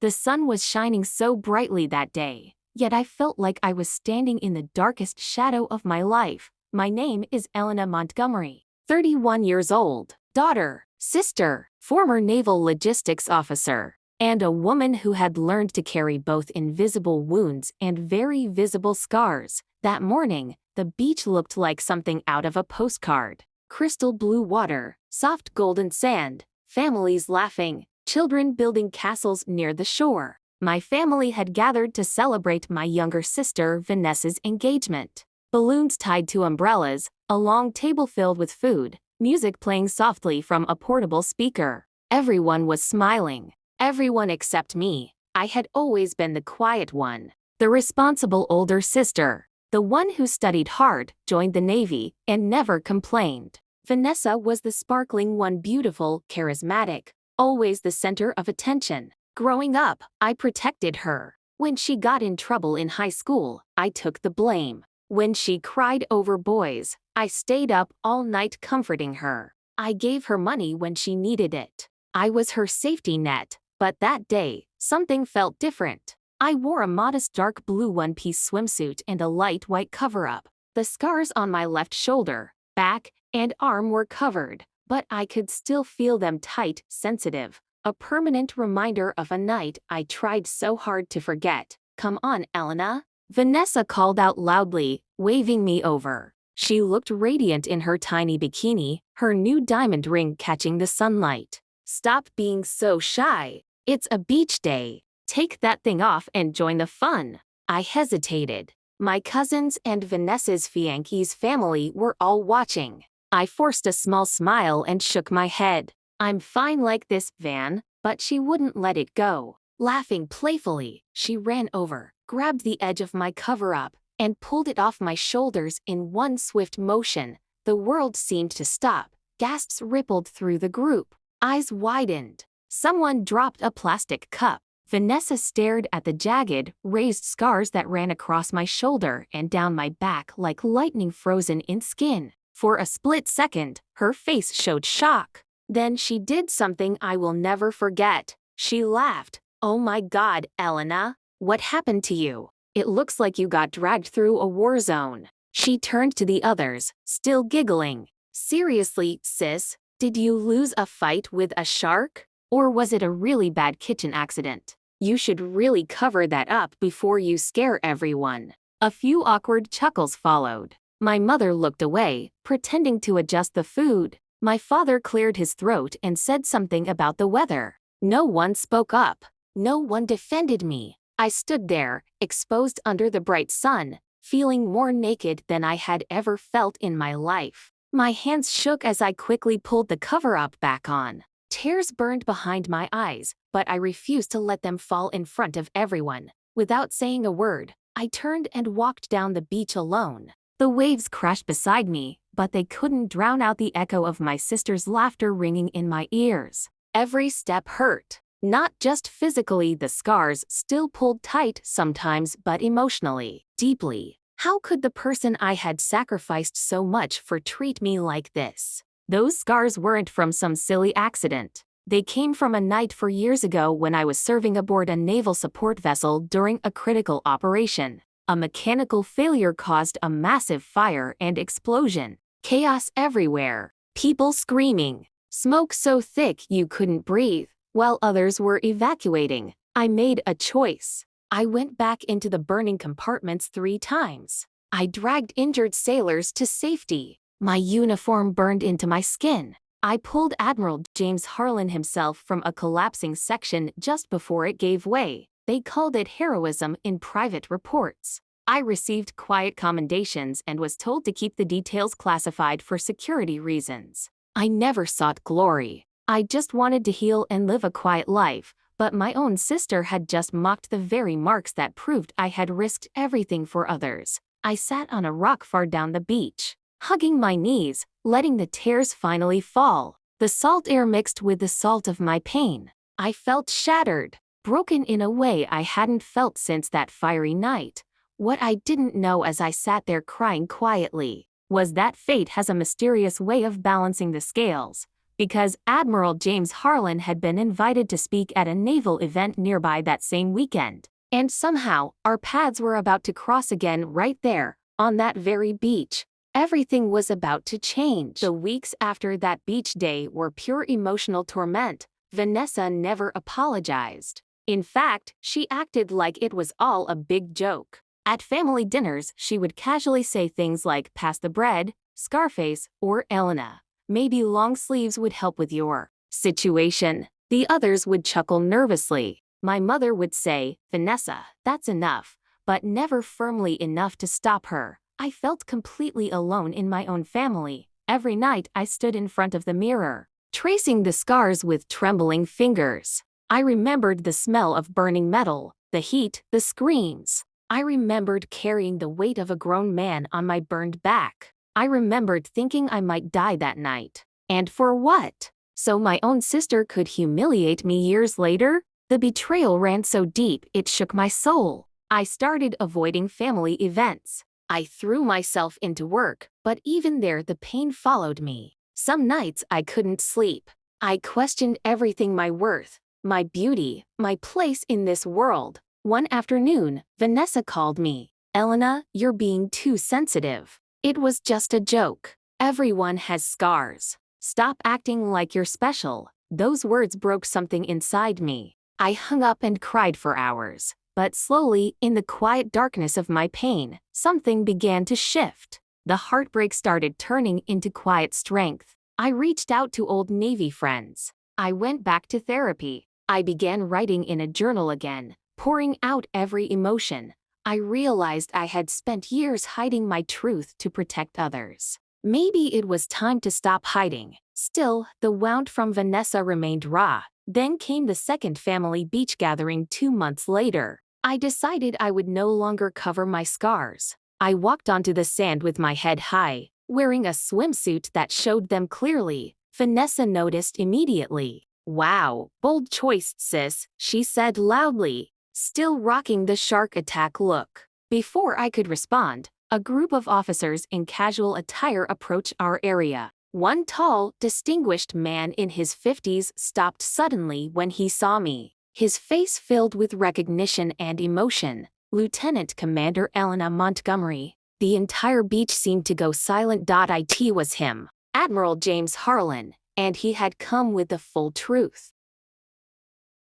The sun was shining so brightly that day, yet I felt like I was standing in the darkest shadow of my life. My name is Elena Montgomery, 31 years old, daughter, sister, former naval logistics officer, and a woman who had learned to carry both invisible wounds and very visible scars. That morning, the beach looked like something out of a postcard. Crystal blue water, soft golden sand, families laughing, children building castles near the shore. My family had gathered to celebrate my younger sister Vanessa's engagement. Balloons tied to umbrellas, a long table filled with food, music playing softly from a portable speaker. Everyone was smiling. Everyone except me. I had always been the quiet one, the responsible older sister, the one who studied hard, joined the Navy, and never complained. Vanessa was the sparkling one, beautiful, charismatic, always the center of attention. Growing up, I protected her. When she got in trouble in high school, I took the blame. When she cried over boys, I stayed up all night comforting her. I gave her money when she needed it. I was her safety net, but that day, something felt different. I wore a modest dark blue one-piece swimsuit and a light white cover-up. The scars on my left shoulder, back, and arm were covered, but I could still feel them tight, sensitive. A permanent reminder of a night I tried so hard to forget. "Come on, Elena," Vanessa called out loudly, waving me over. She looked radiant in her tiny bikini, her new diamond ring catching the sunlight. "Stop being so shy. It's a beach day. Take that thing off and join the fun." I hesitated. My cousins and Vanessa's fianki's family were all watching. I forced a small smile and shook my head. "I'm fine like this, Van," but she wouldn't let it go. Laughing playfully, she ran over, grabbed the edge of my cover-up, and pulled it off my shoulders in one swift motion. The world seemed to stop. Gasps rippled through the group. Eyes widened. Someone dropped a plastic cup. Vanessa stared at the jagged, raised scars that ran across my shoulder and down my back like lightning frozen in skin. For a split second, her face showed shock. Then she did something I will never forget. She laughed. "Oh my God, Elena, what happened to you? It looks like you got dragged through a war zone." She turned to the others, still giggling. "Seriously, sis, did you lose a fight with a shark? Or was it a really bad kitchen accident? You should really cover that up before you scare everyone." A few awkward chuckles followed. My mother looked away, pretending to adjust the food. My father cleared his throat and said something about the weather. No one spoke up. No one defended me. I stood there, exposed under the bright sun, feeling more naked than I had ever felt in my life. My hands shook as I quickly pulled the cover-up back on. Tears burned behind my eyes, but I refused to let them fall in front of everyone. Without saying a word, I turned and walked down the beach alone. The waves crashed beside me, but they couldn't drown out the echo of my sister's laughter ringing in my ears. Every step hurt. Not just physically, the scars still pulled tight sometimes, but emotionally, deeply. How could the person I had sacrificed so much for treat me like this? Those scars weren't from some silly accident. They came from a night 4 years ago when I was serving aboard a naval support vessel during a critical operation. A mechanical failure caused a massive fire and explosion. Chaos everywhere. People screaming. Smoke so thick you couldn't breathe, while others were evacuating. I made a choice. I went back into the burning compartments 3 times. I dragged injured sailors to safety. My uniform burned into my skin. I pulled Admiral James Harlan himself from a collapsing section just before it gave way. They called it heroism in private reports. I received quiet commendations and was told to keep the details classified for security reasons. I never sought glory. I just wanted to heal and live a quiet life, but my own sister had just mocked the very marks that proved I had risked everything for others. I sat on a rock far down the beach, hugging my knees, letting the tears finally fall. The salt air mixed with the salt of my pain. I felt shattered. Broken in a way I hadn't felt since that fiery night. What I didn't know as I sat there crying quietly was that fate has a mysterious way of balancing the scales. because Admiral James Harlan had been invited to speak at a naval event nearby that same weekend. And somehow, our paths were about to cross again right there, on that very beach. Everything was about to change. The weeks after that beach day were pure emotional torment. Vanessa never apologized. In fact, she acted like it was all a big joke. At family dinners, she would casually say things like, "Pass the bread," "Scarface," or "Elena, maybe long sleeves would help with your situation." The others would chuckle nervously. My mother would say, "Vanessa, that's enough," but never firmly enough to stop her. I felt completely alone in my own family. Every night I stood in front of the mirror, tracing the scars with trembling fingers. I remembered the smell of burning metal, the heat, the screams. I remembered carrying the weight of a grown man on my burned back. I remembered thinking I might die that night. And for what? So my own sister could humiliate me years later? The betrayal ran so deep it shook my soul. I started avoiding family events. I threw myself into work, but even there the pain followed me. Some nights I couldn't sleep. I questioned everything: my worth, my beauty, my place in this world. One afternoon, Vanessa called me. "Elena, you're being too sensitive. It was just a joke. Everyone has scars. Stop acting like you're special." Those words broke something inside me. I hung up and cried for hours. But slowly, in the quiet darkness of my pain, something began to shift. The heartbreak started turning into quiet strength. I reached out to old Navy friends. I went back to therapy. I began writing in a journal again, pouring out every emotion. I realized I had spent years hiding my truth to protect others. Maybe it was time to stop hiding. Still, the wound from Vanessa remained raw. Then came the second family beach gathering 2 months later. I decided I would no longer cover my scars. I walked onto the sand with my head high, wearing a swimsuit that showed them clearly. Vanessa noticed immediately. "Wow, bold choice, sis," she said loudly, still rocking the shark attack look. Before I could respond, a group of officers in casual attire approached our area. One tall, distinguished man in his 50s stopped suddenly when he saw me. His face filled with recognition and emotion. "Lieutenant Commander Elena Montgomery." The entire beach seemed to go silent. It was him, Admiral James Harlan, and he had come with the full truth.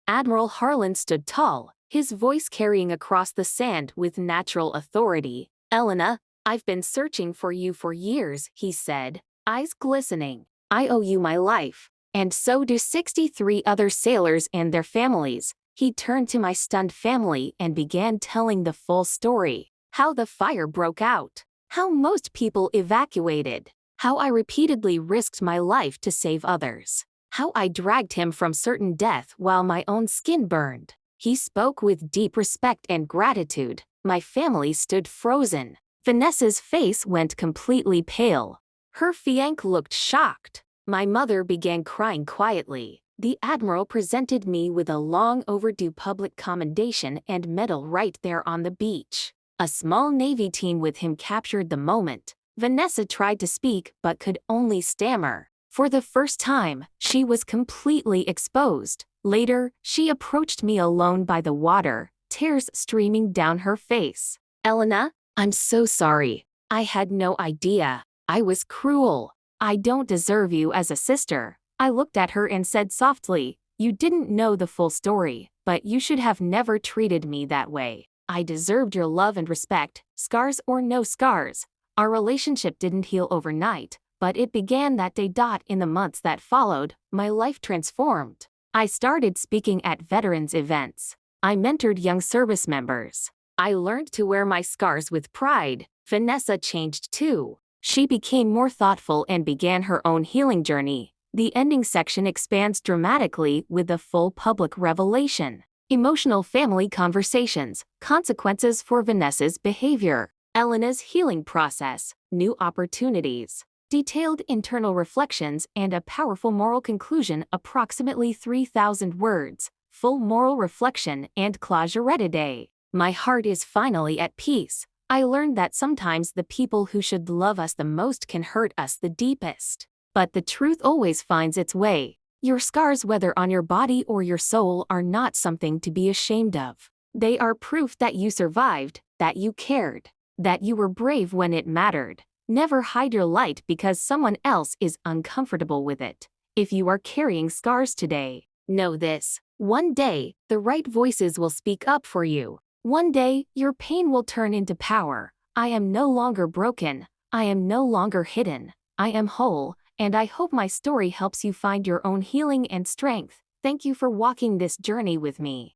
Admiral Harlan stood tall, his voice carrying across the sand with natural authority. "Elena, I've been searching for you for years," he said, eyes glistening. "I owe you my life. And so do 63 other sailors and their families." He turned to my stunned family and began telling the full story. How the fire broke out. How most people evacuated. How I repeatedly risked my life to save others. How I dragged him from certain death while my own skin burned. He spoke with deep respect and gratitude. My family stood frozen. Vanessa's face went completely pale. Her fiancé looked shocked. My mother began crying quietly. The Admiral presented me with a long overdue public commendation and medal right there on the beach. A small Navy team with him captured the moment. Vanessa tried to speak but could only stammer. For the first time, she was completely exposed. Later, she approached me alone by the water, tears streaming down her face. "Elena, I'm so sorry. I had no idea. I was cruel. I don't deserve you as a sister." I looked at her and said softly, "You didn't know the full story, but you should have never treated me that way. I deserved your love and respect, scars or no scars." Our relationship didn't heal overnight, but it began that day. In the months that followed, my life transformed. I started speaking at veterans events. I mentored young service members. I learned to wear my scars with pride. Vanessa changed too. She became more thoughtful and began her own healing journey. The ending section expands dramatically with the full public revelation. Emotional family conversations, consequences for Vanessa's behavior, Elena's healing process, new opportunities, detailed internal reflections, and a powerful moral conclusion. Approximately 3,000 words, full moral reflection and closure. Day. My heart is finally at peace. I learned that sometimes the people who should love us the most can hurt us the deepest. But the truth always finds its way. Your scars, whether on your body or your soul, are not something to be ashamed of. They are proof that you survived, that you cared, that you were brave when it mattered. Never hide your light because someone else is uncomfortable with it. If you are carrying scars today, know this: one day, the right voices will speak up for you. One day, your pain will turn into power. I am no longer broken. I am no longer hidden. I am whole, and I hope my story helps you find your own healing and strength. Thank you for walking this journey with me.